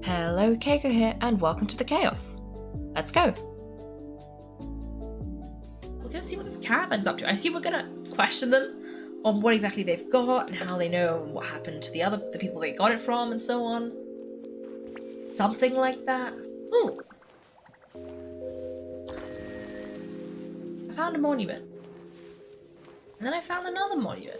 Hello, Kaiko here, and welcome to the chaos. Let's go. We're gonna see what this caravan's up to. I assume we're gonna question them on what exactly they've got and how they know and what happened to the people they got it from and so on. Something like that. Ooh. I found a monument. And then I found another monument.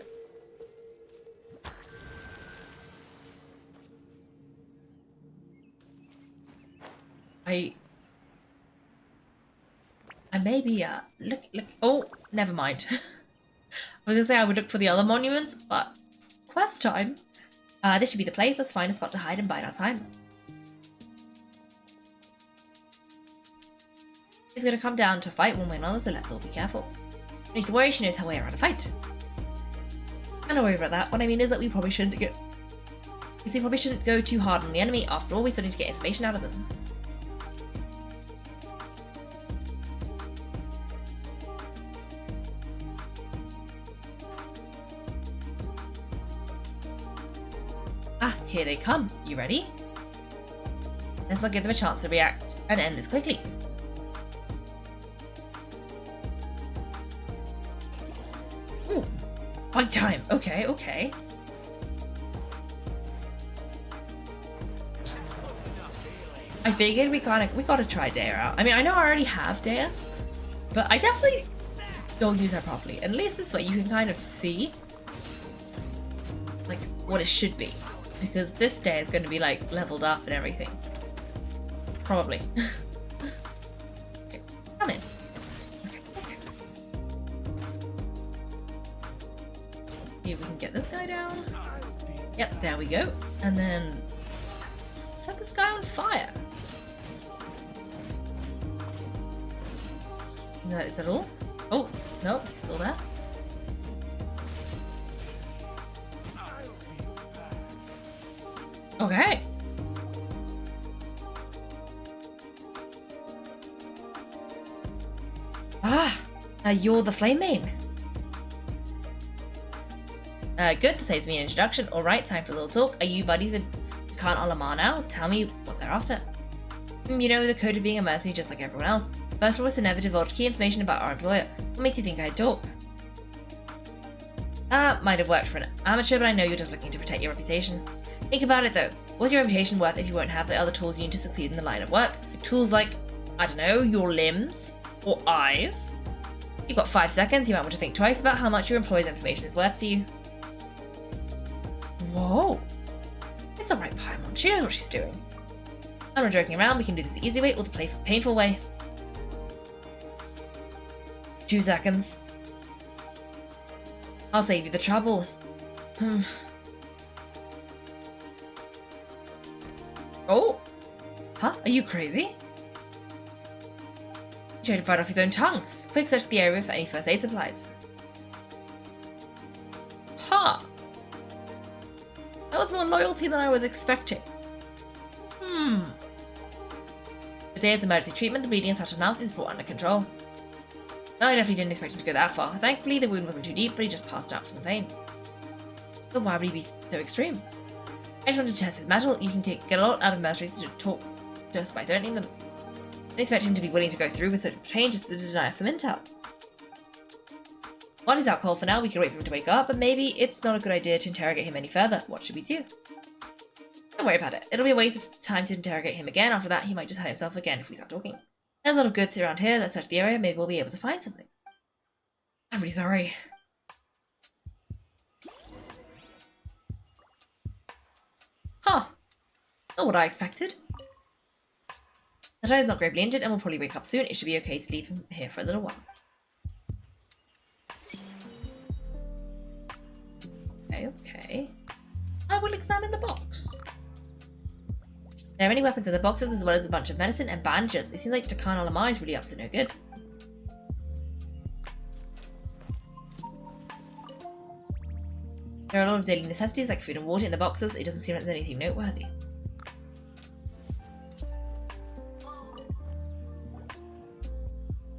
I maybe, look, oh, never mind. I was gonna say I would look for the other monuments, but quest time. This should be the place. Let's find a spot to hide and bide our time. It's gonna come down to a fight one way or another, so let's all be careful. No need to worry, she knows her way around a fight. I don't worry about that. What I mean is that we probably shouldn't go too hard on the enemy. After all, we still need to get information out of them. Ah, here they come. You ready? Let's not give them a chance to react and end this quickly. Ooh, fight time. Okay, okay. I figured we gotta try Dea out. I mean, I know I already have Dea, but I definitely don't use her properly. At least this way you can kind of see like what it should be. Because this day is going to be like leveled up and everything. Probably. Okay, come in. Okay. See if we can get this guy down. Yep, there we go. And then set this guy on fire. Is that all? Oh, no, he's still there. Okay. You're the flame main. Good, that saves me an introduction. Alright, time for a little talk. Are you buddies with Dakan Al-Ahmar now? Tell me what they're after. You know, the code of being a mercenary just like everyone else. First of all, it's never divulge key information about our employer. What makes you think I'd talk? That might have worked for an amateur, but I know you're just looking to protect your reputation. Think about it though. What's your reputation worth if you won't have the other tools you need to succeed in the line of work? Tools like, I don't know, your limbs or eyes? You've got 5 seconds. You might want to think twice about how much your employer's information is worth to you. Whoa. It's alright, Paimon. She knows what she's doing. I'm not joking around. We can do this the easy way or the painful way. 2 seconds. I'll save you the trouble. Oh! Huh? Are you crazy? He tried to bite off his own tongue. Quick, search the area for any first aid supplies. Huh! That was more loyalty than I was expecting. The day of emergency treatment, the bleeding inside his mouth is brought under control. No, I definitely didn't expect him to go that far. Thankfully, the wound wasn't too deep, but he just passed out from the pain. But why would he be so extreme? I just wanted to test his mettle. You can get a lot out of mercenaries to talk to us by threatening them. I didn't expect him to be willing to go through with such a change as to deny us some intel. While he's out cold for now, we can wait for him to wake up, but maybe it's not a good idea to interrogate him any further. What should we do? Don't worry about it. It'll be a waste of time to interrogate him again. After that, he might just hurt himself again if we start talking. There's a lot of goods around here. Let's search the area. Maybe we'll be able to find something. I'm really sorry. Huh. Not what I expected. The is not gravely injured and will probably wake up soon. It should be okay to leave him here for a little while. Okay. I will examine the box. There are many weapons in the boxes as well as a bunch of medicine and bandages. It seems like Dakan Al-Ahmar is really up to no good. There are a lot of daily necessities like food and water in the boxes. It doesn't seem like there's anything noteworthy.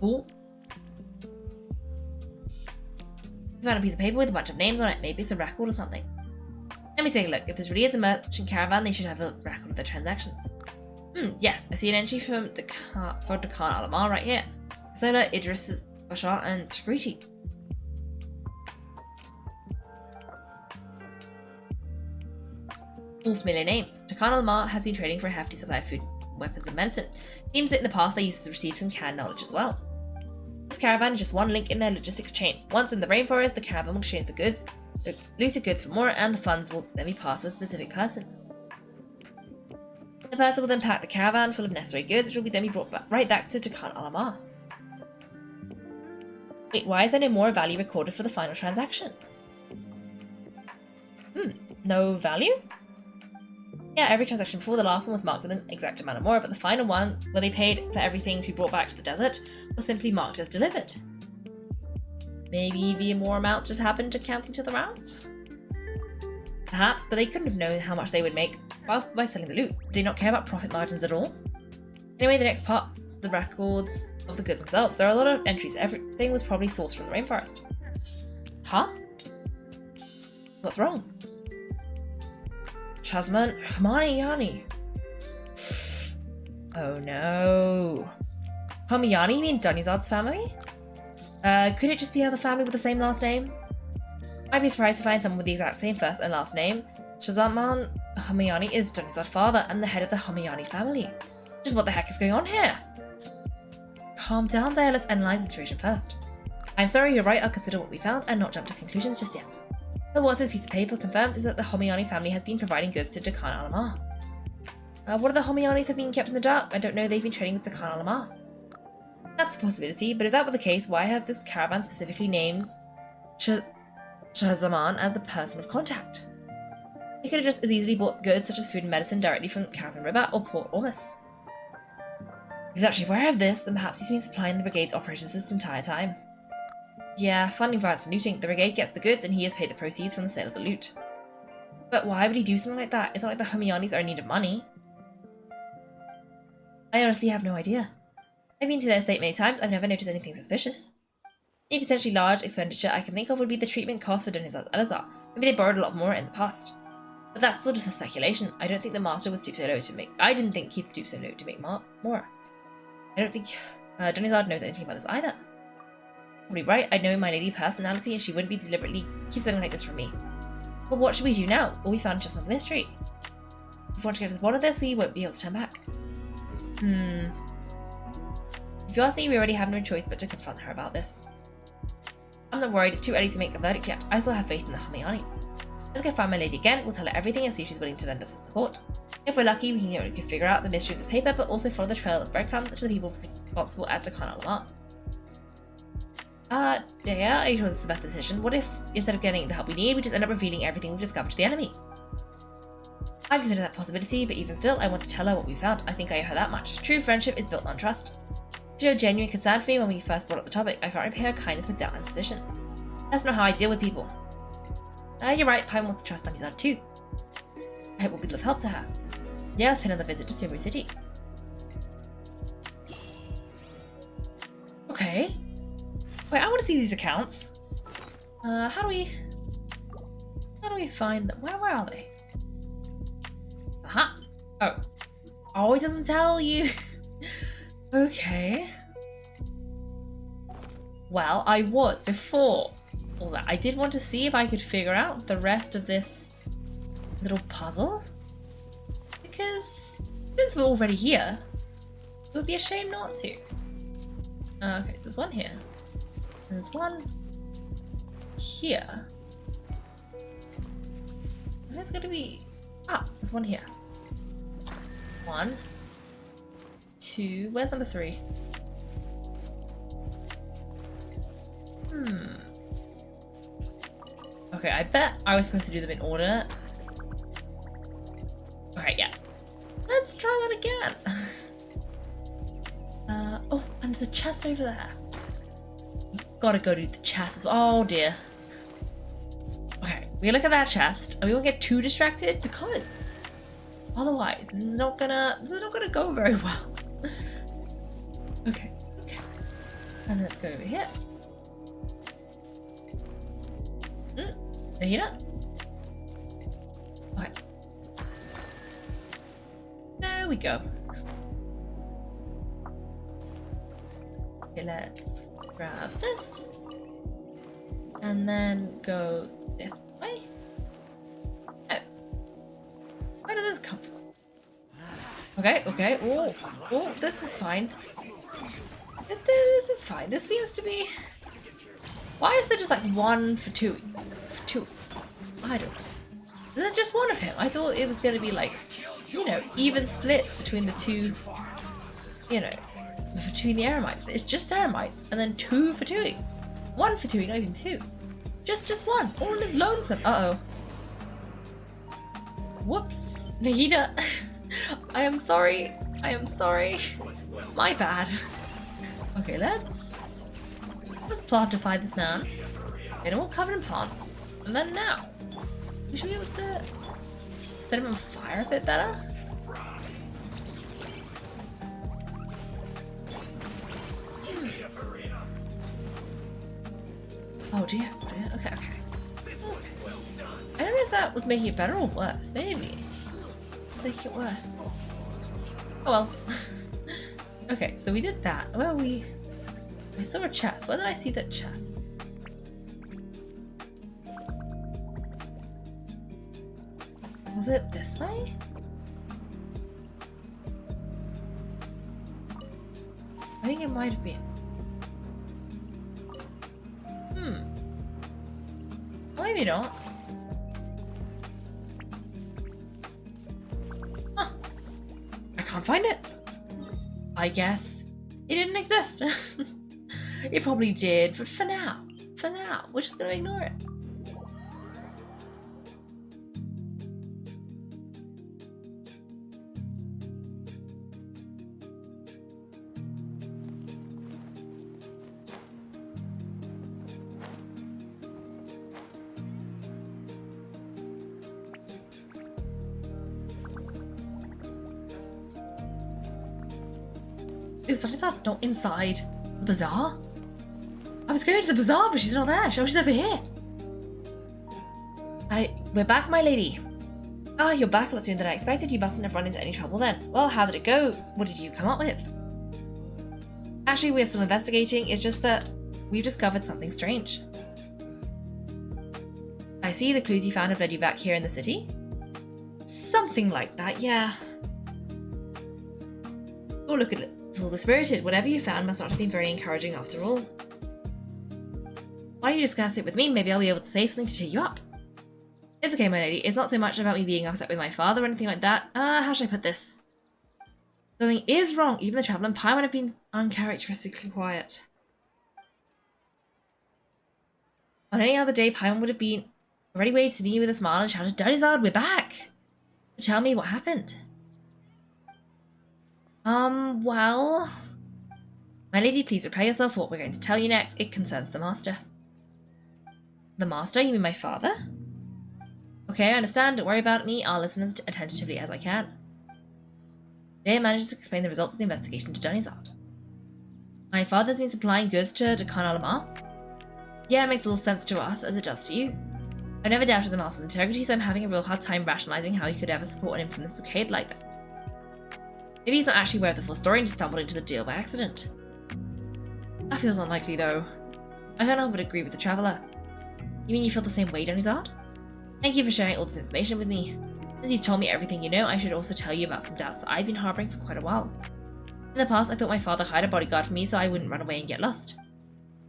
Ooh. I found a piece of paper with a bunch of names on it. Maybe it's a record or something. Let me take a look. If this really is a merchant caravan, they should have a record of their transactions. Yes, I see an entry from Dakan Al-Ahmar right here. Kusayla, Idris, Bashar, and Tabriti. All familiar names. Dakan Al-Ahmar has been trading for a hefty supply of food, weapons, and medicine. Seems that in the past they used to receive some canned knowledge as well. This caravan is just one link in their logistics chain. Once in the rainforest, the caravan will exchange the lucid goods for more, and the funds will then be passed to a specific person. The person will then pack the caravan full of necessary goods, which will then be brought right back to Dakan Al-Ahmar. Wait, why is there no more value recorded for the final transaction? No value? Yeah, every transaction before the last one was marked with an exact amount of more, but the final one, where they paid for everything to be brought back to the desert, was simply marked as delivered. Maybe the more amounts just happened to cancel each other out? Perhaps, but they couldn't have known how much they would make by selling the loot. Did they not care about profit margins at all? Anyway, the next part is the records of the goods themselves. There are a lot of entries. Everything was probably sourced from the rainforest. Huh? What's wrong? Chasman Hamayani. Oh no. Hamayani, you mean Dunizad's family? Could it just be another family with the same last name? I'd be surprised to find someone with the exact same first and last name. Shazman Hamayani is Dunizad's father and the head of the Hamayani family. Just what the heck is going on here? Calm down there, let's analyze the situation first. I'm sorry, you're right, I'll consider what we found and not jump to conclusions just yet. But what this piece of paper confirms is that the Hamayani family has been providing goods to Dakan Al-Ahmar. What if the Hamayanis have been kept in the dark? I don't know, they've been trading with Dakan Al-Ahmar. That's a possibility, but if that were the case, why have this caravan specifically named Shahzaman as the person of contact? They could have just as easily bought goods such as food and medicine directly from Caravan River or Port Ormus. If he's actually aware of this, then perhaps he's been supplying the brigade's operations this entire time. Yeah, funding violence and looting. The brigade gets the goods and he has paid the proceeds from the sale of the loot. But why would he do something like that? It's not like the Hamayanis are in need of money. I honestly have no idea. I've been to their estate many times, I've never noticed anything suspicious. Any potentially large expenditure I can think of would be the treatment cost for Dunizad Al-Azhar. Maybe they borrowed a lot more in the past. But that's still just a speculation. I don't think the master would stoop so low to make... I didn't think he'd stoop so low to make more. I don't think Dunizad knows anything about this either. Probably right, I know my lady personality and she wouldn't be deliberately keep something like this from me. But what should we do now? All we found is just another mystery. If we want to get to the bottom of this, we won't be able to turn back. If you ask me, we already have no choice but to confront her about this. I'm not worried, it's too early to make a verdict yet. I still have faith in the Hamayanis. Let's go find my lady again, we'll tell her everything and see if she's willing to lend us support. If we're lucky, we can figure out the mystery of this paper, but also follow the trail of breadcrumbs to the people responsible at Dakan Al-Ahmar. Yeah, are you sure this is the best decision? What if, instead of getting the help we need, we just end up revealing everything we've discovered to the enemy? I've considered that possibility, but even still, I want to tell her what we found. I think I owe her that much. True friendship is built on trust. She showed genuine concern for me when we first brought up the topic. I can't repay her kindness with doubt and suspicion. That's not how I deal with people. You're right, Pine wants to trust Dunizad too. I hope we'll be of help to her. Yeah, let's pay another visit to Sumeru City. Okay. Wait, I want to see these accounts. How do we find them? Where are they? Oh, it doesn't tell you. Okay. Well, I was before all that. I did want to see if I could figure out the rest of this little puzzle. Because since we're already here, it would be a shame not to. Okay, so there's one here. And there's one here. And there's gonna be... there's one here. 1, 2, where's number 3? Okay, I bet I was supposed to do them in order. Okay, yeah. Let's try that again. Oh, and there's a chest over there. We've gotta go to the chest as well. Oh dear. Okay, we look at that chest and we won't get too distracted because otherwise this is not gonna go very well. Okay. And let's go over here. Ahina? There we go. Okay, let's grab this. And then go this way. Oh. Where did this come from? Okay, okay. Oh, this is fine. This is fine. This seems to be... Why is there just like one for two? For two? I don't know. Is it just one of him? I thought it was going to be like, you know, even split between the two, you know, between the eremites. But it's just eremites, and then two for two. One for two, not even two. Just one. All in his lonesome. Uh-oh. Whoops. Nahida. I am sorry. I am sorry. My bad. Okay, let's plantify this man. Get him all covered in plants. And then now, we should be able to set him on fire a bit better. Oh dear. Okay. I don't know if that was making it better or worse. Maybe. It's making it worse. Oh well. Okay, so we did that. Where are we? I saw a chest. Where did I see that chest? Was it this way? I think it might have been. Maybe not. Huh. I can't find it. I guess it didn't exist. It probably did, but for now, we're just gonna ignore it. Is Dakan not inside the bazaar? I was going to the bazaar, but she's not there. Oh, she's over here. We're back, my lady. Ah, you're back a lot sooner than I expected. You mustn't have run into any trouble then. Well, how did it go? What did you come up with? Actually, we're still investigating. It's just that we've discovered something strange. I see the clues you found have led you back here in the city. Something like that, yeah. Oh, look at it. All the spirited. Whatever you found must not have been very encouraging after all. Why don't you discuss it with me? Maybe I'll be able to say something to cheer you up. It's okay, my lady. It's not so much about me being upset with my father or anything like that. How should I put this? Something is wrong. Even the traveler and Pai would have been uncharacteristically quiet. On any other day, Paimon would have been already waved to me with a smile and shouted, Darizard, we're back! So tell me what happened. Well... My lady, please prepare yourself for what we're going to tell you next. It concerns the master. The master? You mean my father? Okay, I understand. Don't worry about me. I'll listen as attentively as I can. Today manages to explain the results of the investigation to Darizard. My father's been supplying goods to Dakan Al-Ahmar. Yeah, it makes a little sense to us, as it does to you. I've never doubted the master's integrity, so I'm having a real hard time rationalizing how he could ever support an infamous blockade like that. Maybe he's not actually aware of the full story and just stumbled into the deal by accident. That feels unlikely, though. I can't help but agree with the traveller. You mean you feel the same way, Darizard? Thank you for sharing all this information with me. Since you've told me everything you know, I should also tell you about some doubts that I've been harbouring for quite a while. In the past, I thought my father hired a bodyguard for me so I wouldn't run away and get lost.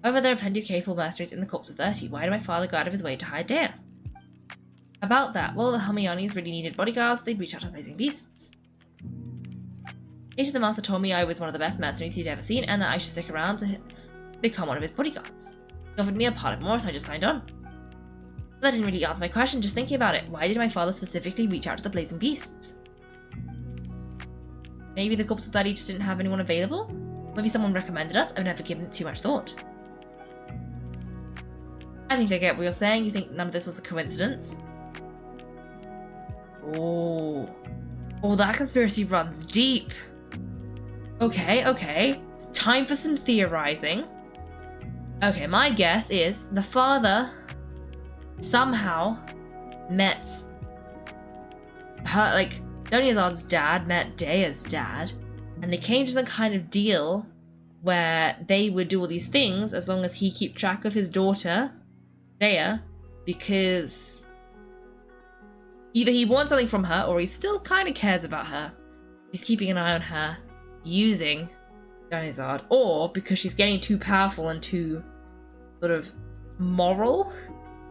However, there are plenty of capable mercenaries in the Corps of 30. Why did my father go out of his way to hire Dea? About that, well, the Helmianis really needed bodyguards, they'd reach out to Blazing Beasts. Later, the master told me I was one of the best mercenaries he'd ever seen and that I should stick around to become one of his bodyguards. He offered me a part of more, so I just signed on. But that didn't really answer my question, just thinking about it. Why did my father specifically reach out to the Blazing Beasts? Maybe the Corps of 30 just didn't have anyone available? Maybe someone recommended us. I've never given it too much thought. I think I get what you're saying. You think none of this was a coincidence? Oh, that conspiracy runs deep. Okay. Time for some theorizing. Okay, my guess is the father somehow met her, like, Donyazad's dad met Daya's dad, and they came to some kind of deal where they would do all these things as long as he keep track of his daughter, Daya, because either he wants something from her or he still kind of cares about her. He's keeping an eye on her using Donyazad, or because she's getting too powerful and too sort of moral,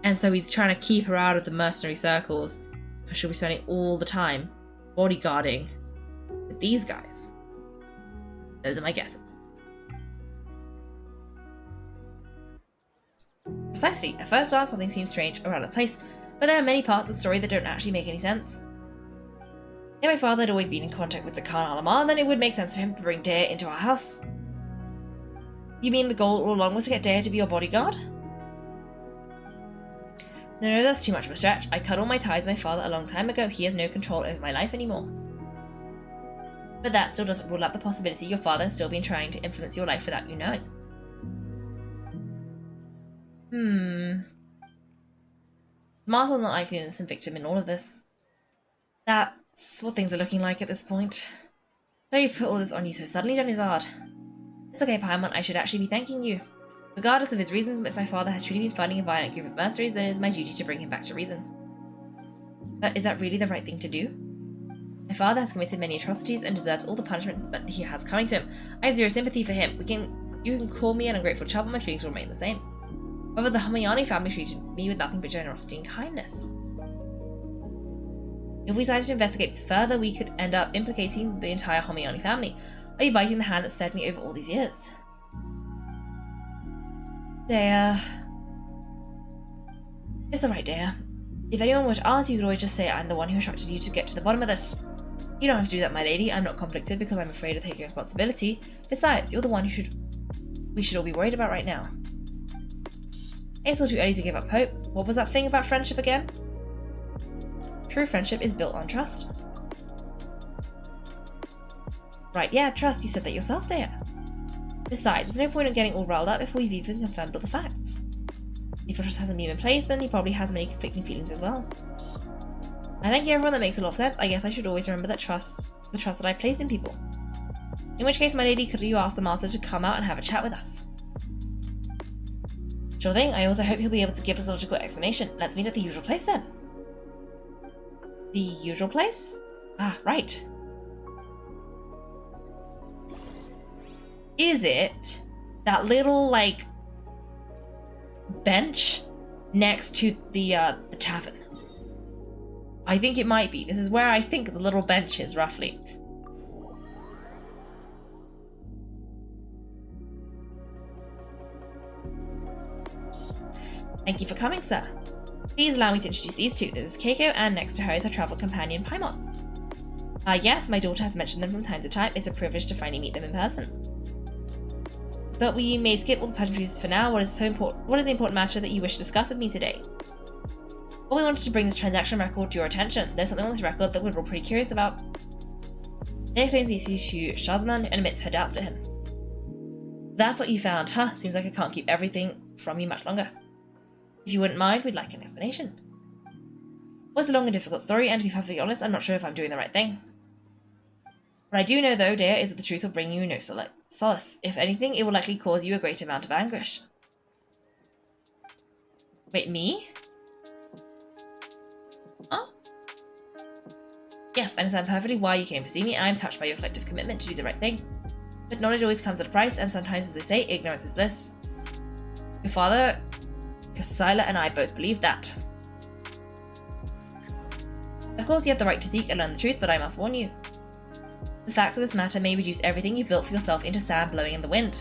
and so he's trying to keep her out of the mercenary circles because she'll be spending all the time bodyguarding with these guys. Those are my guesses. Precisely. At first glance, something seems strange around the place, but there are many parts of the story that don't actually make any sense. If my father had always been in contact with Dakan Al-Ahmar, then it would make sense for him to bring Daya into our house. You mean the goal all along was to get Daya to be your bodyguard? No, that's too much of a stretch. I cut all my ties with my father a long time ago. He has no control over my life anymore. But that still doesn't rule out the possibility your father has still been trying to influence your life without you knowing. Marcel's not likely an innocent victim in all of this. That's what things are looking like at this point. So you put all this on you so suddenly, Donyazad. It's okay, Paimon, I should actually be thanking you. Regardless of his reasons, if my father has truly been funding a violent group of mercenaries, then it is my duty to bring him back to reason. But is that really the right thing to do? My father has committed many atrocities and deserves all the punishment that he has coming to him. I have zero sympathy for him. You can call me an ungrateful child, but my feelings will remain the same. However, the Homayani family treated me with nothing but generosity and kindness. If we decided to investigate this further, we could end up implicating the entire Homayani family. Are you biting the hand that's fed me over all these years? Daya. It's alright, Daya. If anyone were to ask, you could always just say I'm the one who instructed you to get to the bottom of this. You don't have to do that, my lady. I'm not conflicted because I'm afraid of taking responsibility. Besides, you're the one we should all be worried about right now. It's still too early to give up hope. What was that thing about friendship again? True friendship is built on trust. Right, yeah, trust. You said that yourself, Daya. Besides, there's no point in getting all riled up before you've even confirmed all the facts. If your trust hasn't been in place, then he probably has many conflicting feelings as well. I thank you, everyone. That makes a lot of sense. I guess I should always remember that the trust that I placed in people. In which case, my lady, could you ask the master to come out and have a chat with us? Sure thing. I also hope he'll be able to give us a logical explanation. Let's meet at the usual place then. The usual place? Ah, right. Is it that little, like, bench next to the tavern? I think it might be. This is where I think the little bench is, roughly. Thank you for coming, sir. Please allow me to introduce these two. This is Kaiko, and next to her is her travel companion, Paimon. Yes, my daughter has mentioned them from time to time. It's a privilege to finally meet them in person. But we may skip all the pleasantries for now. What is the important matter that you wish to discuss with me today? Well, we wanted to bring this transaction record to your attention. There's something on this record that we're all pretty curious about. It explains the issue to Shazman and admits her doubts to him. That's what you found, huh? Seems like I can't keep everything from you much longer. If you wouldn't mind, we'd like an explanation. Well, it's a long and difficult story, and to be perfectly honest, I'm not sure if I'm doing the right thing. What I do know, though, Daya, is that the truth will bring you no solace. If anything, it will likely cause you a great amount of anguish. Wait, me? Huh? Yes, I understand perfectly why you came to see me, and I'm touched by your collective commitment to do the right thing. But knowledge always comes at a price, and sometimes, as they say, ignorance is bliss. Your father, Kusayla, and I both believe that. Of course, you have the right to seek and learn the truth, but I must warn you. The facts of this matter may reduce everything you've built for yourself into sand blowing in the wind.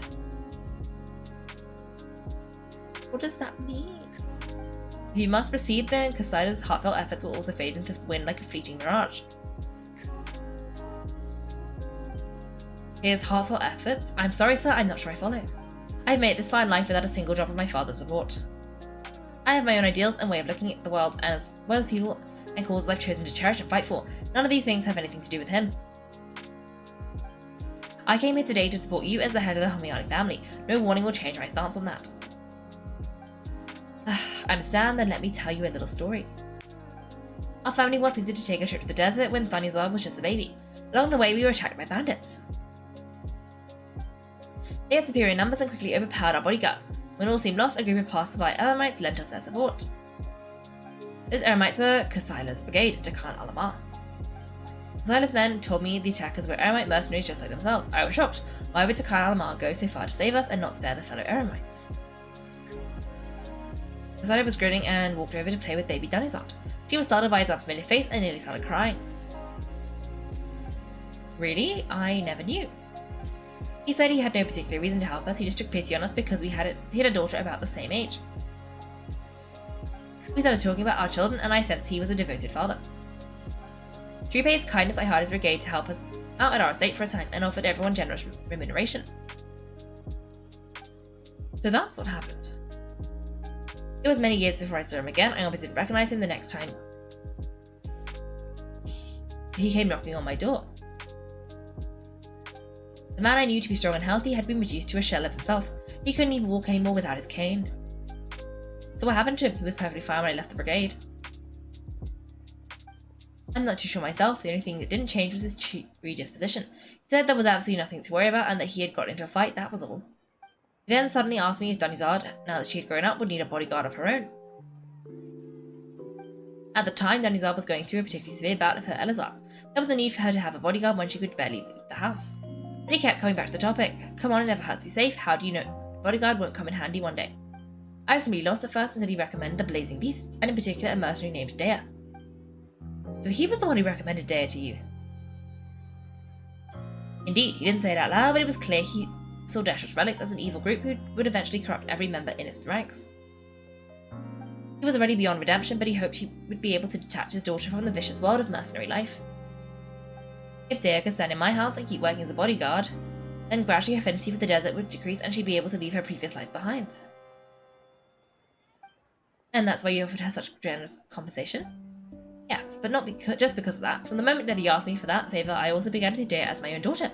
What does that mean? If you must proceed, then Kusayla's heartfelt efforts will also fade into wind like a fleeting mirage. His heartfelt efforts? I'm sorry, sir, I'm not sure I follow. I've made this fine life without a single drop of my father's support. I have my own ideals and way of looking at the world, and as well as people and causes I've chosen to cherish and fight for. None of these things have anything to do with him. I came here today to support you as the head of the Homayani family. No warning will change my stance on that. Understand? Then let me tell you a little story. Our family wanted to take a trip to the desert when Danizar was just a baby. Along the way, we were attacked by bandits. They had superior numbers and quickly overpowered our bodyguards. When all seemed lost, a group of passerby Elamites lent us their support. Those Elamites were Kusayla's brigade, Dakan Al-Ahmar. Kusayla's men told me the attackers were Elamite mercenaries just like themselves. I was shocked. Why would Dakan Al-Ahmar go so far to save us and not spare the fellow Elamites? Kusayla was grinning and walked over to play with baby Danizar. She was startled by his unfamiliar face and nearly started crying. Really? I never knew. He said he had no particular reason to help us, he just took pity on us because he had a daughter about the same age. We started talking about our children and I sensed he was a devoted father. To repay his kindness, I hired his brigade to help us out at our estate for a time and offered everyone generous remuneration. So that's what happened. It was many years before I saw him again. I almost didn't recognize him the next time he came knocking on my door. The man I knew to be strong and healthy had been reduced to a shell of himself. He couldn't even walk anymore without his cane. So what happened to him? He was perfectly fine when I left the brigade. I'm not too sure myself. The only thing that didn't change was his predisposition. He said there was absolutely nothing to worry about and that he had got into a fight, that was all. He then suddenly asked me if Danizar, now that she had grown up, would need a bodyguard of her own. At the time, Danizar was going through a particularly severe bout of her Elazar. There was a need for her to have a bodyguard when she could barely leave the house. But he kept coming back to the topic. Come on, it never hurts to be safe. How do you know? A bodyguard won't come in handy one day. I was completely lost at first until he recommended the Blazing Beasts, and in particular a mercenary named Dea. So he was the one who recommended Dea to you. Indeed, he didn't say it out loud, but it was clear he saw Desh's relics as an evil group who would eventually corrupt every member in its ranks. He was already beyond redemption, but he hoped he would be able to detach his daughter from the vicious world of mercenary life. If Dea could stand in my house and keep working as a bodyguard, then gradually her affinity for the desert would decrease and she'd be able to leave her previous life behind. And that's why you offered her such generous compensation? Yes, but not just because of that. From the moment that he asked me for that favour, I also began to see Dea as my own daughter.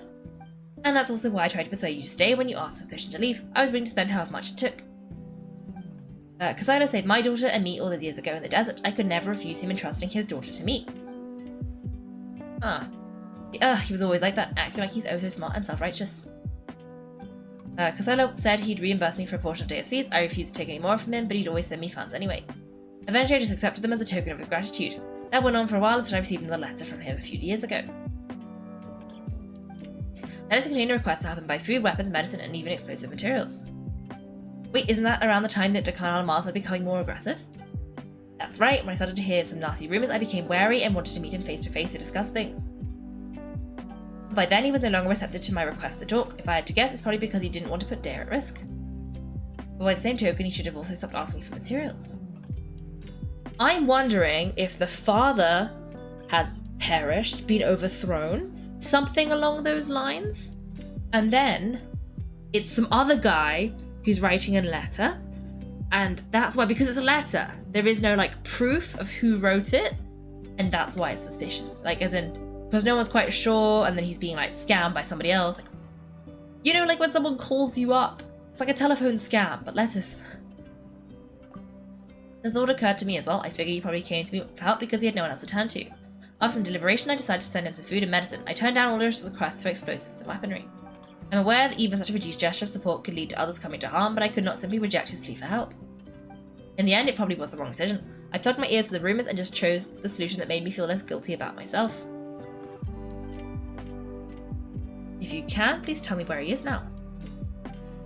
And that's also why I tried to persuade you to stay when you asked for permission to leave. I was willing to spend however much it took. Kusayla saved my daughter and me all those years ago in the desert. I could never refuse him entrusting his daughter to me. He was always like that, acting like he's oh so smart and self-righteous. Kusayla said he'd reimburse me for a portion of Dea's fees. I refused to take any more from him, but he'd always send me funds anyway. Eventually I just accepted them as a token of his gratitude. That went on for a while until I received another letter from him a few years ago. That letter contained a request to have him buy food, weapons, medicine, and even explosive materials. Wait, isn't that around the time that Dakan Al-Ahmar started becoming more aggressive? That's right, when I started to hear some nasty rumours, I became wary and wanted to meet him face to face to discuss things. By then, he was no longer receptive to my request to talk. If I had to guess, it's probably because he didn't want to put Dea at risk. But by the same token, he should have also stopped asking for materials. I'm wondering if the father has perished, been overthrown, something along those lines, and then it's some other guy who's writing a letter, and that's why, because it's a letter, there is no proof of who wrote it, and that's why it's suspicious. As in, because no one's quite sure, and then he's being scammed by somebody else. When someone calls you up, it's like a telephone scam, but letters. The thought occurred to me as well. I figured he probably came to me for help because he had no one else to turn to. After some deliberation, I decided to send him some food and medicine. I turned down all his requests for explosives and weaponry. I'm aware that even such a reduced gesture of support could lead to others coming to harm, but I could not simply reject his plea for help. In the end, it probably was the wrong decision. I plugged my ears to the rumours and just chose the solution that made me feel less guilty about myself. If you can, please tell me where he is now.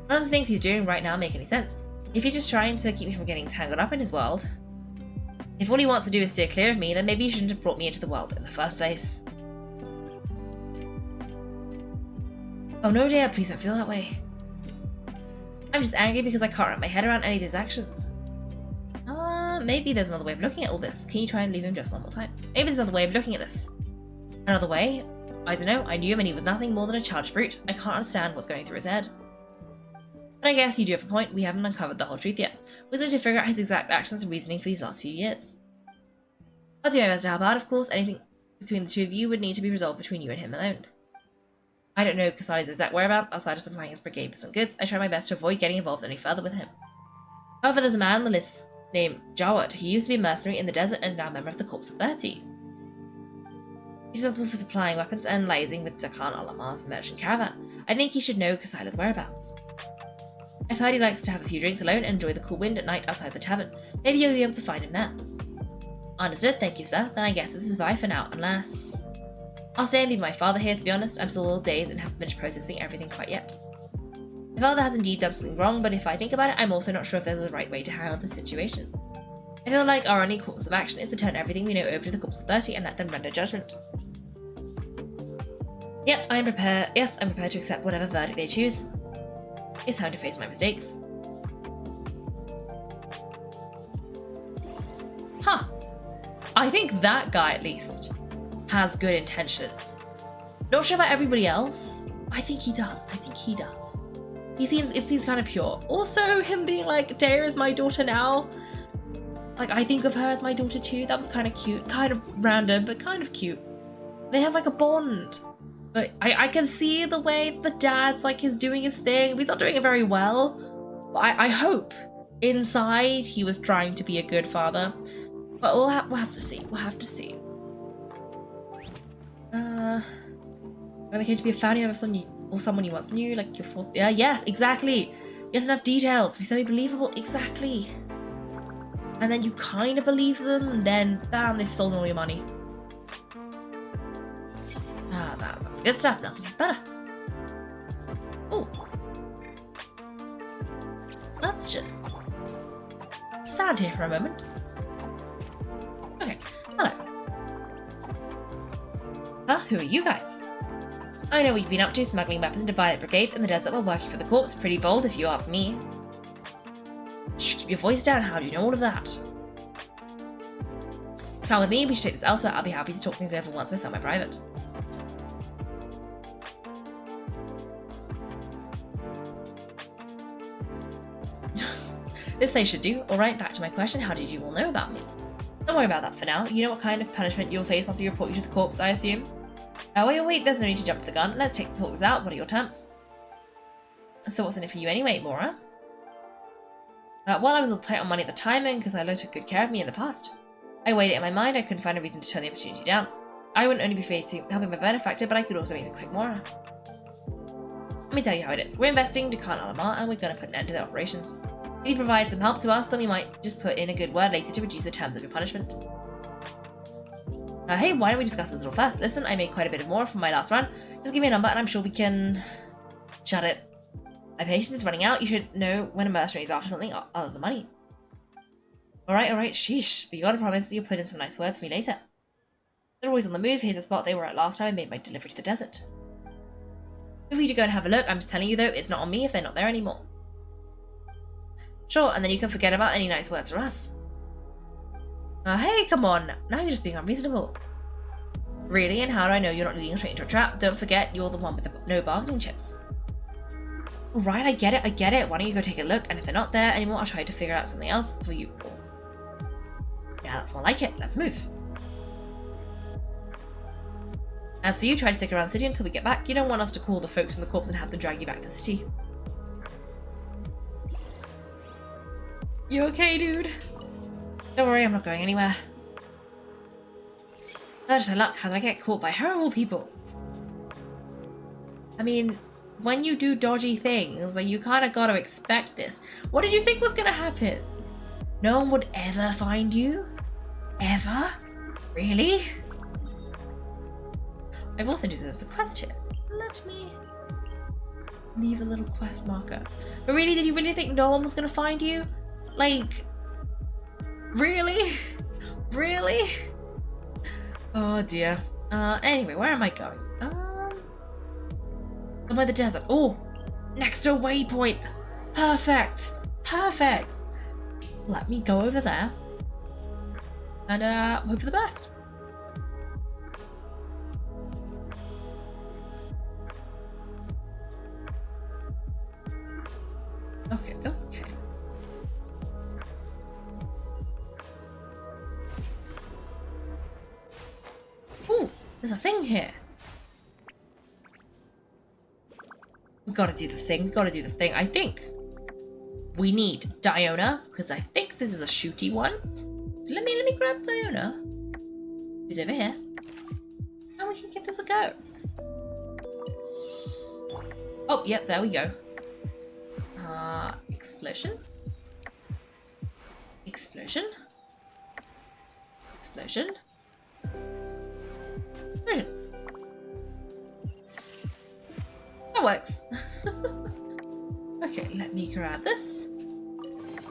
None of the things he's doing right now make any sense. If he's just trying to keep me from getting tangled up in his world, if all he wants to do is steer clear of me, then maybe he shouldn't have brought me into the world in the first place. Oh no, Dea, please don't feel that way. I'm just angry because I can't wrap my head around any of his actions. Maybe there's another way of looking at all this. Can you try and leave him just one more time? Maybe there's another way of looking at this. Another way? I don't know. I knew him and he was nothing more than a childish brute. I can't understand what's going through his head. And I guess you do have a point. We haven't uncovered the whole truth yet. We're going to figure out his exact actions and reasoning for these last few years. I'll do my best to help out, of course. Anything between the two of you would need to be resolved between you and him alone. I don't know Kusayla's exact whereabouts outside of supplying his brigade with some goods. I try my best to avoid getting involved any further with him. However, there's a man on the list named Jawad. He used to be a mercenary in the desert and is now a member of the Corps of 30. He's responsible for supplying weapons and liaising with Dakan Al-Ahmar's merchant caravan. I think he should know Kusayla's whereabouts. I've heard he likes to have a few drinks alone and enjoy the cool wind at night outside the tavern. Maybe you'll be able to find him there. Understood, thank you, sir. Then I guess this is bye for now, unless... I'll stay and be my father here, to be honest. I'm still a little dazed and haven't finished processing everything quite yet. My father has indeed done something wrong, but if I think about it, I'm also not sure if there's a right way to handle the situation. I feel like our only course of action is to turn everything we know over to the Corps of 30 and let them render judgment. Yep, I'm prepared. Yes, I'm prepared to accept whatever verdict they choose. It's time to face my mistakes. Huh. I think that guy, at least, has good intentions. Not sure about everybody else. I think he does. It seems kind of pure. Also, him being like, Dea is my daughter now. Like, I think of her as my daughter too. That was kind of cute. Kind of random, but kind of cute. They have like a bond. But I can see the way the dad's like is doing his thing. He's not doing it very well. But I hope inside he was trying to be a good father. But we'll have to see. We'll have to see. When they came to be a family member of someone you once knew, like your fourth. Yeah, yes, exactly. Just enough details to be semi-believable. Exactly. And then you kind of believe them, and then bam, they've stolen all your money. That's good stuff. Nothing is better. Oh. Let's just stand here for a moment. Okay. Hello. Huh? Who are you guys? I know what you've been up to, smuggling weapons into violent brigades in the desert while working for the Corps. Pretty bold, if you ask me. Shh, keep your voice down. How do you know all of that? Come with me. We should take this elsewhere. I'll be happy to talk things over once we're somewhere private. This place should do. Alright, back to my question. How did you all know about me? Don't worry about that for now. You know what kind of punishment you'll face after you report you to the Corps, I assume? Wait, there's no need to jump the gun. Let's talk this out. What are your terms? So what's in it for you anyway, Mora? Well, I was a little tight on money at the time, and because Ilo took good care of me in the past. I weighed it in my mind. I couldn't find a reason to turn the opportunity down. I wouldn't only be helping my benefactor, but I could also make a quick Mora. Let me tell you how it is. We're investing Dakan Al-Ahmar, and we're going to put an end to their operations. If you provide some help to us, then we might just put in a good word later to reduce the terms of your punishment. Hey, why don't we discuss this a little first? Listen, I made quite a bit more from my last run. Just give me a number and I'm sure we can... Shut it. My patience is running out. You should know when a mercenary is after something other than money. Alright, sheesh. But you gotta promise that you'll put in some nice words for me later. They're always on the move. Here's the spot they were at last time I made my delivery to the desert. Feel free to go and have a look. I'm just telling you though, it's not on me if they're not there anymore. Sure, and then you can forget about any nice words from us. Hey, come on. Now you're just being unreasonable. Really? And how do I know you're not leading straight into a trap? Don't forget, you're the one with the no bargaining chips. Alright, I get it. Why don't you go take a look? And if they're not there anymore, I'll try to figure out something else for you. Yeah, that's more like it. Let's move. As for you, try to stick around the city until we get back. You don't want us to call the folks from the Corps and have them drag you back to the city. You okay, dude? Don't worry, I'm not going anywhere. Such luck, how did I get caught by horrible people? I mean, when you do dodgy things, like, you kind of got to expect this. What did you think was going to happen? No one would ever find you? Ever? Really? I've also just there's a quest here. Let me leave a little quest marker. But really, did you really think no one was going to find you? Like, really? Really? Oh dear. Anyway, where am I going? I'm by the desert. Oh, next to a waypoint. Perfect. Let me go over there and hope for the best. Okay. Ooh, there's a thing here. We gotta do the thing. I think. we need Diona, because I think this is a shooty one. So let me grab Diona. He's over here. And we can give this a go. Oh, yep, there we go. Explosion. Explosion. Explosion. Explosion. That works. Okay, let me grab this.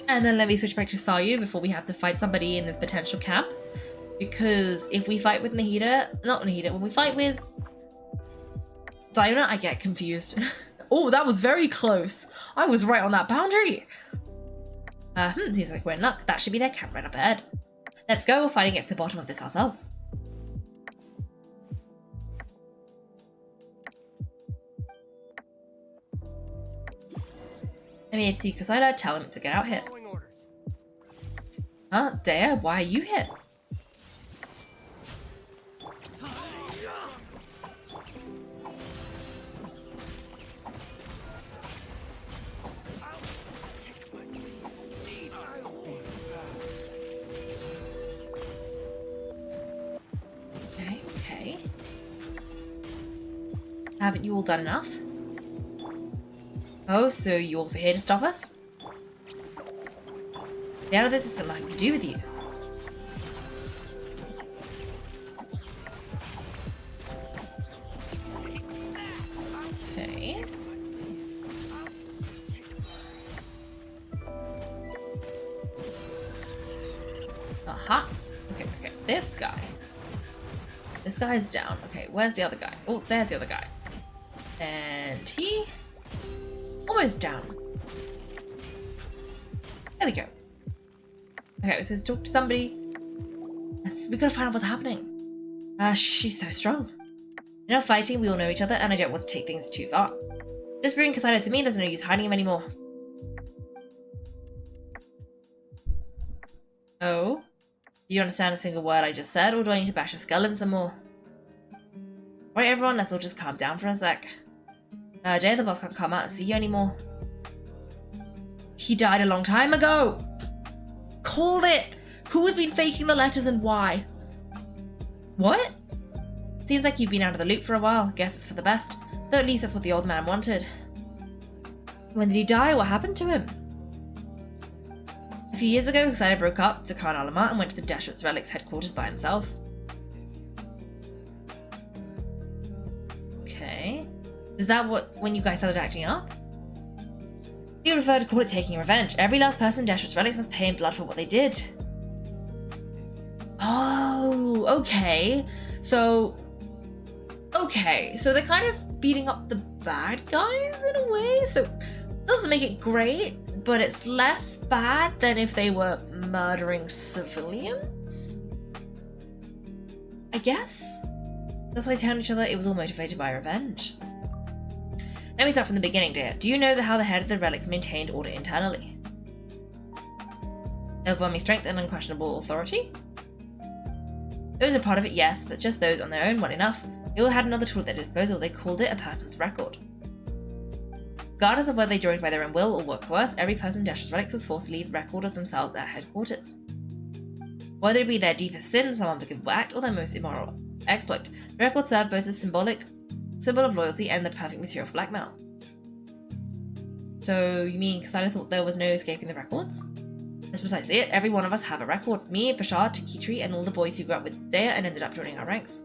And then let me switch back to Sayu before we have to fight somebody in this potential camp. Because if we fight with when we fight with Diona, I get confused. Oh, that was very close. I was right on that boundary. Seems like we're in luck. That should be their camp right up ahead. Let's go, we'll fight and get to the bottom of this ourselves. Let me see Kusayla, tell him to get out here. Huh? Dea, why are you here? Okay. Haven't you all done enough? Oh, so you also here to stop us? How does this have nothing to do with you? Okay. Aha. Okay. This guy. This guy's down. Okay, where's the other guy? Oh, there's the other guy. And he... almost down. There we go. Okay, we're supposed to talk to somebody. We gotta find out what's happening. She's so strong. Enough fighting, we all know each other, and I don't want to take things too far. Just bring Kusayla to me, there's no use hiding him anymore. Oh? Do you understand a single word I just said, or do I need to bash your skull in some more? Alright everyone, let's all just calm down for a sec. Jay, the boss can't come out and see you anymore. He died a long time ago! Called it! Who's been faking the letters and why? What? Seems like you've been out of the loop for a while. Guess it's for the best. Though at least that's what the old man wanted. When did he die? What happened to him? A few years ago, Kusayla broke up to Dakan Al-Ahmar and went to the Deshret's Relics headquarters by himself. Okay. Is that when you guys started acting up? You prefer to call it taking revenge. Every last person in Deshret's Relics must pay in blood for what they did. Oh, okay. So they're kind of beating up the bad guys in a way. So it doesn't make it great, but it's less bad than if they were murdering civilians. I guess. That's why they telling each other it was all motivated by revenge. Let me start from the beginning, dear. Do you know how the head of the relics maintained order internally? Overwhelming strength and unquestionable authority? Those are part of it, yes, but just those on their own weren't enough. They all had another tool at their disposal. They called it a person's record. Regardless of whether they joined by their own will or were coerced, every person in Deshret's Relics was forced to leave a record of themselves at headquarters. Whether it be their deepest sin, some unforgivable act, or their most immoral exploit, the record served both as symbol of loyalty and the perfect material for blackmail. So you mean Kusayla thought there was no escaping the records? That's precisely it. Every one of us have a record. Me, Bashar, Takitri, and all the boys who grew up with Dea and ended up joining our ranks.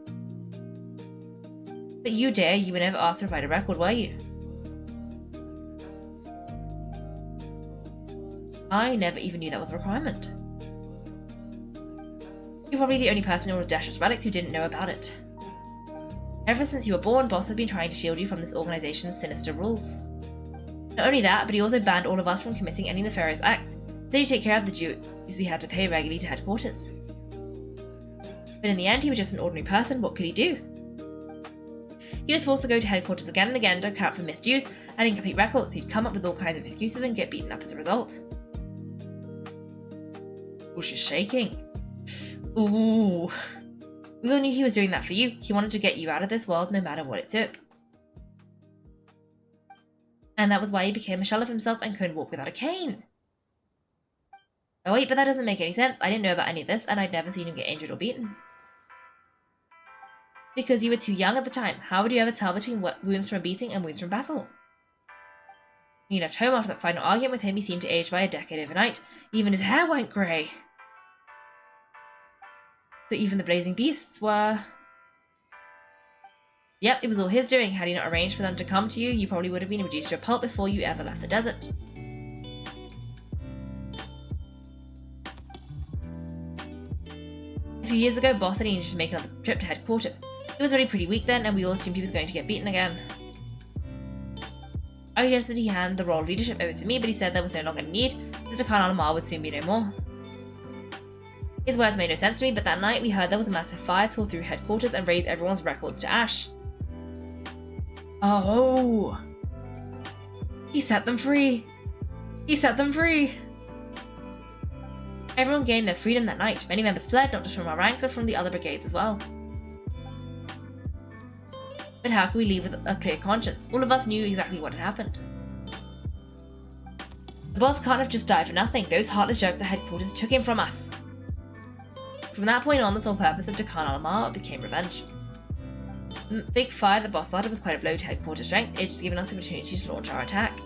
But you, Dea, you were never asked to provide a record, were you? I never even knew that was a requirement. You're probably the only person in all of Deshret's Relics who didn't know about it. Ever since you were born, Boss has been trying to shield you from this organization's sinister rules. Not only that, but he also banned all of us from committing any nefarious acts, so he take care of the dues we had to pay regularly to headquarters. But in the end, he was just an ordinary person. What could he do? He was forced to go to headquarters again and again to account for missed dues and incomplete records. He'd come up with all kinds of excuses and get beaten up as a result. Oh, she's shaking. Ooh. We all knew he was doing that for you. He wanted to get you out of this world no matter what it took. And that was why he became a shell of himself and couldn't walk without a cane. Oh wait, but that doesn't make any sense. I didn't know about any of this, and I'd never seen him get injured or beaten. Because you were too young at the time. How would you ever tell between wounds from a beating and wounds from battle? When you left home after that final argument with him, he seemed to age by a decade overnight. Even his hair went grey. So even the blazing beasts were... Yep, it was all his doing. Had he not arranged for them to come to you, you probably would have been reduced to a pulp before you ever left the desert. A few years ago, Boss said he needed to make another trip to headquarters. He was already pretty weak then, and we all assumed he was going to get beaten again. I suggested he hand the role of leadership over to me, but he said there was no longer a need, as Dakan Al-Ahmar would soon be no more. His words made no sense to me, but that night we heard there was a massive fire tore through headquarters and raised everyone's records to ash. Oh! He set them free! He set them free! Everyone gained their freedom that night. Many members fled, not just from our ranks, but from the other brigades as well. But how can we leave with a clear conscience? All of us knew exactly what had happened. The boss can't have just died for nothing. Those heartless jerks at headquarters took him from us. From that point on, the sole purpose of Dakan Al-Ahmar became revenge. The big fire the boss started was quite a blow to headquarters strength. It just given us the opportunity to launch our attack.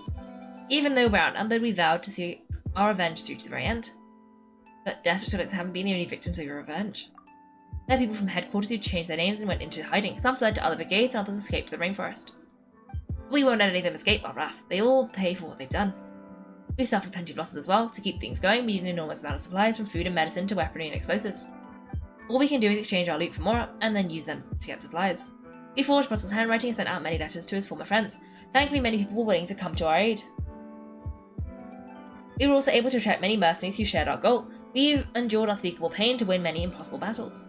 Even though we're outnumbered, we vowed to see our revenge through to the very end. But desperate critics haven't been the only victims of your revenge. There are people from headquarters who changed their names and went into hiding. Some fled to other brigades and others escaped to the rainforest. We won't let any of them escape our wrath. They all pay for what they've done. We suffered plenty of losses as well. To keep things going, we need an enormous amount of supplies, from food and medicine to weaponry and explosives. All we can do is exchange our loot for more, and then use them to get supplies. We forged Russell's handwriting and sent out many letters to his former friends. Thankfully, many people were willing to come to our aid. We were also able to attract many mercenaries who shared our goal. We've endured unspeakable pain to win many impossible battles.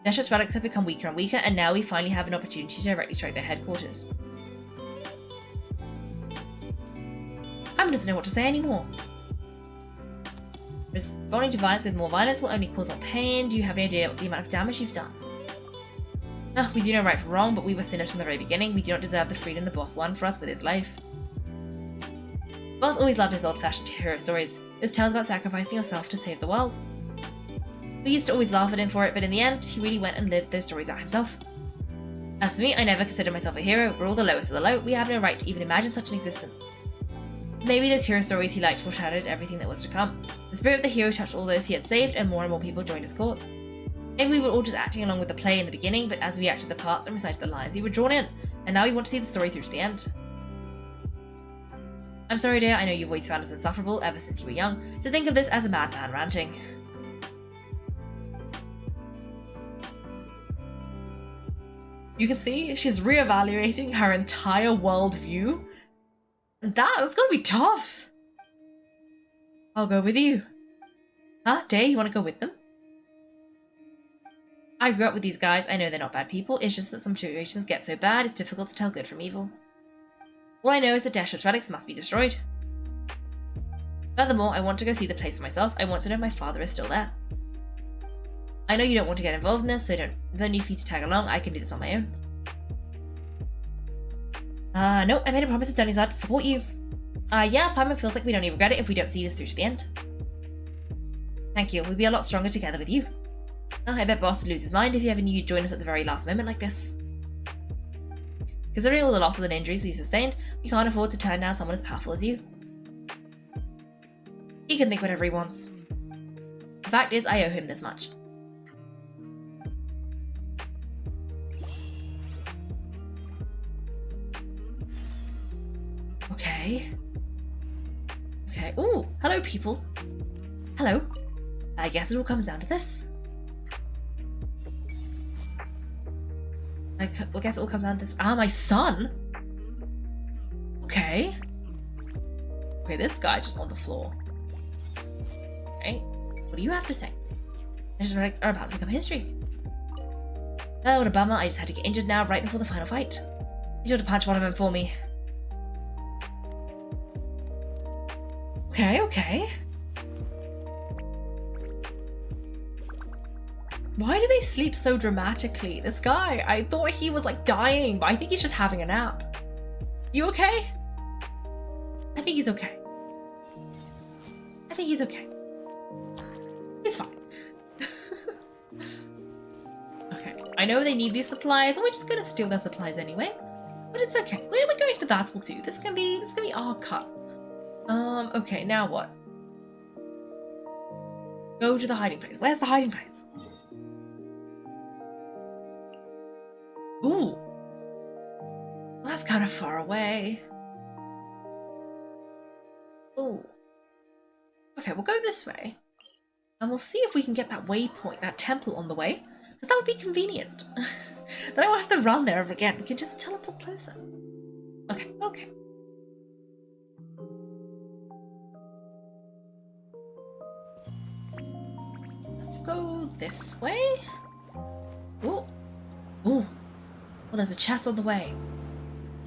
Deshret's relics have become weaker and weaker, and now we finally have an opportunity to directly strike their headquarters. I doesn't know what to say anymore. Responding to violence with more violence will only cause more pain. Do you have any idea of the amount of damage you've done? Oh, we do know right from wrong, but we were sinners from the very beginning. We do not deserve the freedom the boss won for us with his life. The boss always loved his old-fashioned hero stories. Those tales about sacrificing yourself to save the world. We used to always laugh at him for it, but in the end, he really went and lived those stories out himself. As for me, I never considered myself a hero. We're all the lowest of the low. We have no right to even imagine such an existence. Maybe those hero stories he liked foreshadowed everything that was to come. The spirit of the hero touched all those he had saved, and more people joined his cause. Maybe we were all just acting along with the play in the beginning, but as we acted the parts and recited the lines, we were drawn in, and now we want to see the story through to the end. I'm sorry, dear, I know you've always found us insufferable ever since you were young. To think of this as a madman ranting. You can see she's reevaluating her entire worldview. That's gonna be tough. I'll go with you. Huh, Day, you wanna go with them? I grew up with these guys. I know they're not bad people. It's just that some situations get so bad it's difficult to tell good from evil. All I know is that Deshret's relics must be destroyed. Furthermore, I want to go see the place for myself. I want to know if my father is still there. I know you don't want to get involved in this, so there's no need for you to tag along. I can do this on my own. No, I made a promise to Dunnyside to support you. Yeah, Paimon feels like we'd only regret it if we don't see this through to the end. Thank you. We'd be a lot stronger together with you. I bet Boss would lose his mind if he ever knew you'd join us at the very last moment like this. Considering all the losses and injuries we've sustained, we can't afford to turn down someone as powerful as you. He can think whatever he wants. The fact is, I owe him this much. Okay. Okay. Ooh, hello, people. Hello. I guess it all comes down to this. I guess it all comes down to this. Ah, my son? Okay. Okay, this guy's just on the floor. Okay. What do you have to say? These relics are about to become history. Oh, what a bummer. I just had to get injured now, right before the final fight. You should have punched one of them for me. Okay, okay. Why do they sleep so dramatically? This guy, I thought he was like dying, but I think he's just having a nap. You okay? I think he's okay. I think he's okay. It's fine. Okay, I know they need these supplies, and we're just gonna steal their supplies anyway. But it's okay. We're going to the battle too. This can be our cut. Okay, now what? Go to the hiding place. Where's the hiding place? Ooh. Well, that's kind of far away. Ooh. Okay, we'll go this way. And we'll see if we can get that waypoint, that temple on the way. Because that would be convenient. Then I won't have to run there ever again. We can just teleport closer. Okay, okay. Let's go this way. Ooh. Ooh. Well, there's a chest on the way.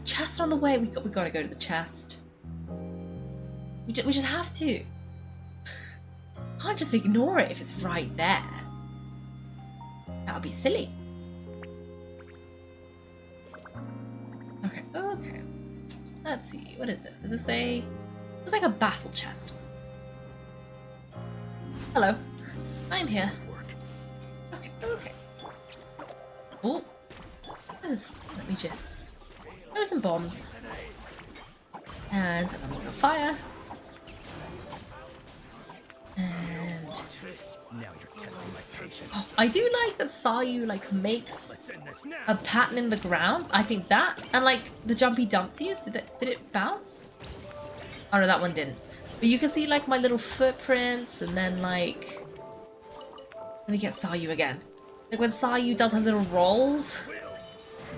Chest on the way. We gotta go to the chest. We just have to. Can't just ignore it if it's right there. That would be silly. Okay, okay. Let's see. What is this? Does it say? It's like a battle chest. Hello. I'm here. Okay, okay. Oh. This is fine. Let me just throw some bombs. And I'm on fire. And now you're testing my patience. oh, I do like that Sayu like makes a pattern in the ground. I think that and like the jumpy dumpties. Did it bounce? Oh no, that one didn't. But you can see like my little footprints, and then like let me get Sayu again. Like when Sayu does her little rolls,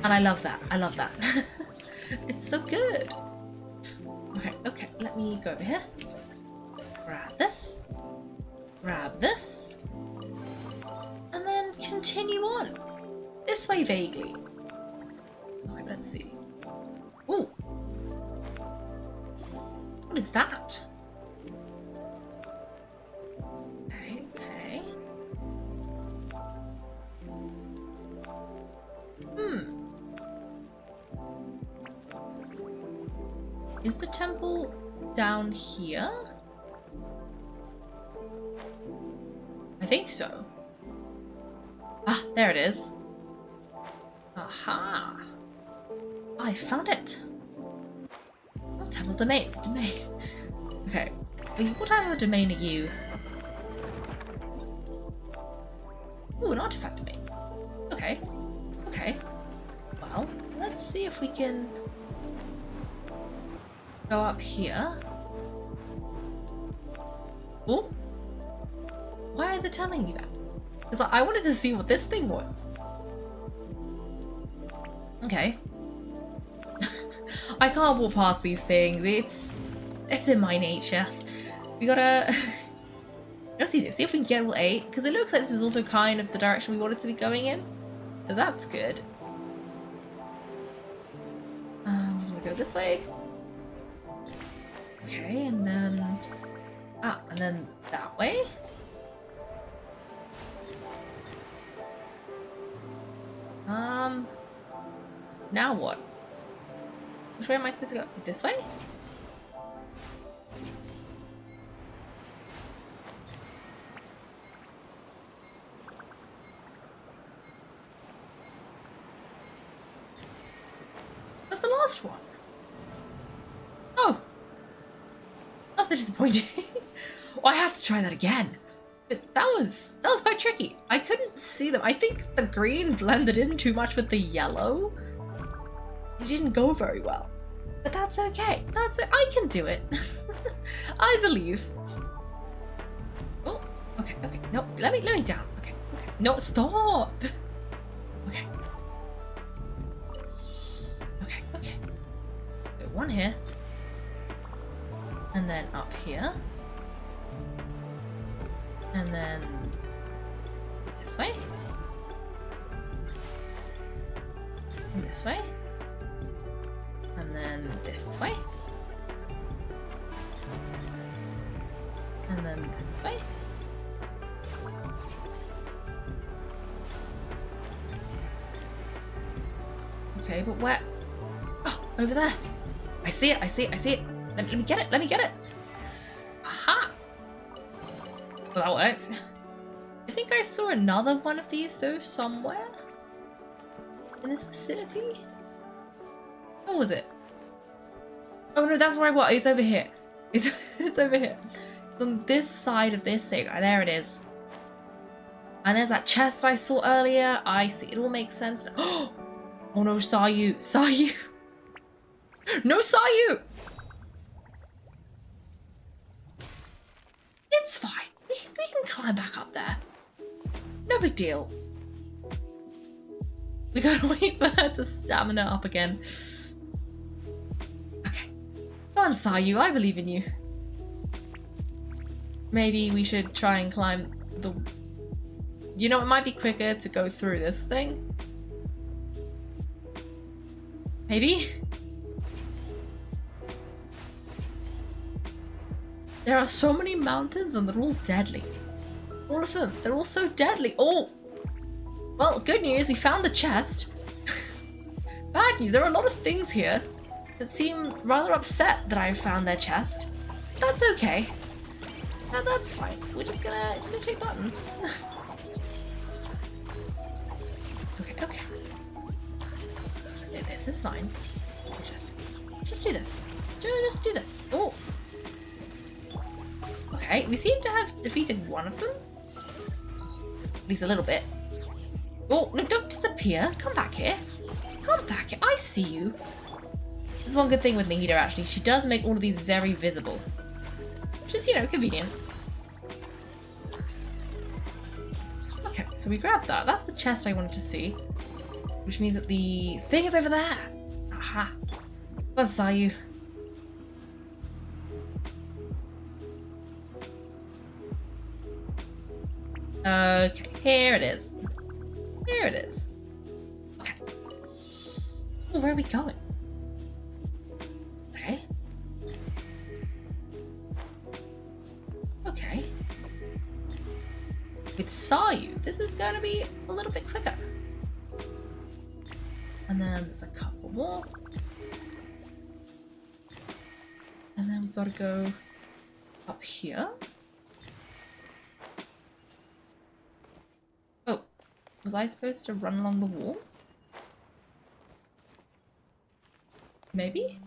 and I love that. I love that. It's so good. Okay, okay. Let me go over here. Grab this. Grab this. And then continue on. This way vaguely. Okay, let's see. Ooh. What is that? Okay, okay. Is the temple down here? I think so. Ah, there it is. Aha! I found it! Oh, temple domain. It's a domain. Okay. What type of domain are you? Ooh, an artifact domain. Okay. Okay. Well, let's see if we can go up here. Oh. Why is it telling me that? Because I wanted to see what this thing was. Okay. I can't walk past these things. It's in my nature. We gotta let's see this. See if we can get level 8. Because it looks like this is also kind of the direction we wanted to be going in. So that's good. I'm gonna go this way. Okay, and then and then that way. Now what? Which way am I supposed to go? This way? That's the last one. Oh! That's a bit disappointing. Well, I have to try that again. But that was quite tricky. I couldn't see them. I think the green blended in too much with the yellow. It didn't go very well. But that's okay. That's it. I can do it. I believe. Oh, okay, okay. No, let me down. Okay, okay. No, stop. Okay. Okay, okay. So one here. And then up here. And then this way. And this way. And then this way. And then this way. Okay, but where? Oh, over there. I see it, I see it, I see it. Let me get it, let me get it. Aha! Well, that works. I think I saw another one of these though somewhere in this vicinity. What was it? Oh no, that's where I was. It's over here. It's over here. It's on this side of this thing. Oh, there it is. And there's that chest I saw earlier. I see. It all makes sense. Oh no, saw you. Saw you. No, saw you. It's fine. We can climb back up there. No big deal. We gotta wait for her to stamina up again. Okay. Go on, Sayu. I believe in you. Maybe we should try and climb the... You know, it might be quicker to go through this thing. Maybe? There are so many mountains and they're all deadly. All of them. They're all so deadly. Oh! Well, good news. We found the chest. Bad news. There are a lot of things here that seem rather upset that I found their chest. That's okay. That's fine. We're just gonna click buttons. Okay. Yeah, this is fine. Just do this. Just do this. Oh. Okay, we seem to have defeated one of them. At least a little bit. Oh, no, don't disappear. Come back here. Come back here. I see you. This is one good thing with Nahida, actually. She does make all of these very visible. Which is, you know, convenient. Okay, so we grabbed that. That's the chest I wanted to see. Which means that the thing is over there. Aha. I saw you. Okay, here it is. Here it is. Okay. Oh, where are we going? Okay. Okay. With Sayu, this is going to be a little bit quicker. And then there's a couple more. And then we've got to go up here. Was I supposed to run along the wall? Maybe?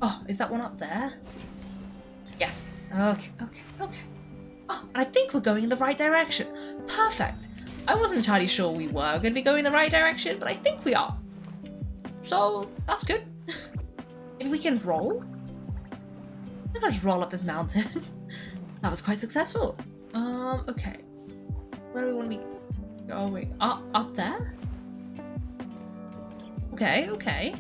Oh, is that one up there? Yes. Okay. Oh, and I think we're going in the right direction. Perfect. I wasn't entirely sure we were going to be going in the right direction, but I think we are. So, that's good. Maybe we can roll? Let us roll up this mountain. That was quite successful. Okay. Where do we want to be going? Up there? Okay.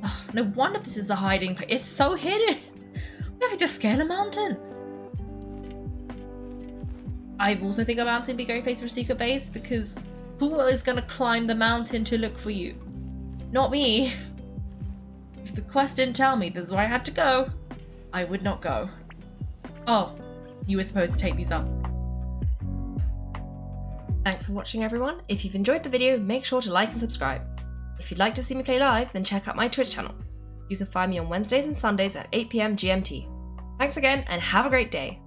Oh, no wonder this is a hiding place. It's so hidden. We have to scale a mountain. I also think a mountain would be a great place for a secret base because who is going to climb the mountain to look for you? Not me. If the quest didn't tell me this is where I had to go, I would not go. Oh, you were supposed to take these up. Thanks for watching, everyone. If you've enjoyed the video, make sure to like and subscribe. If you'd like to see me play live, then check out my Twitch channel. You can find me on Wednesdays and Sundays at 8 PM GMT. Thanks again, and have a great day.